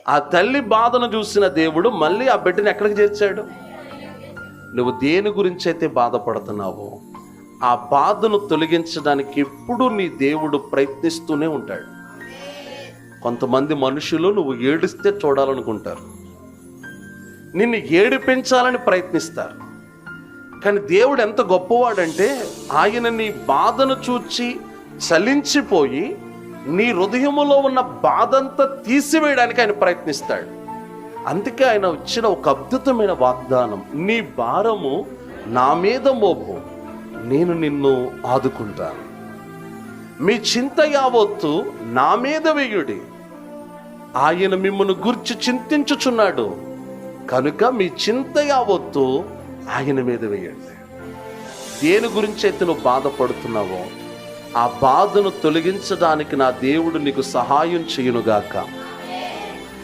ఆ తల్లి బాధను చూసిన దేవుడు మళ్ళీ ఆ బిడ్డని ఎక్కడికి చేర్చాడు? నువ్వు దేని గురించి అయితే బాధపడుతున్నావో ఆ బాధను తొలగించడానికి ఎప్పుడూ నీ దేవుడు ప్రయత్నిస్తూనే ఉంటాడు. కొంతమంది మనుషులు నువ్వు ఏడిస్తే చూడాలనుకుంటారు, నిన్ను ఏడిపించాలని ప్రయత్నిస్తారు. కానీ దేవుడు ఎంత గొప్పవాడంటే ఆయన నీ బాధను చూచి చలించిపోయి నీ హృదయములో ఉన్న బాధంతా తీసివేయడానికి ఆయన ప్రయత్నిస్తాడు. అందుకే ఆయన ఇచ్చిన ఒక అద్భుతమైన వాగ్దానం, నీ భారము నా మీద మోపు, నేను నిన్ను ఆదుకుంటాను. మీ చింత యావత్తు నా మీద వేయుడి, ఆయన మిమ్మల్ని గురించి చింతించుచున్నాడు కనుక మీ చింత యావత్తు ఆయన మీద వేయండి. దేని గురించి అయితే నువ్వు బాధపడుతున్నావో ఆ బాధను తొలగించడానికి నా దేవుడు నీకు సహాయం చేయునుగాక.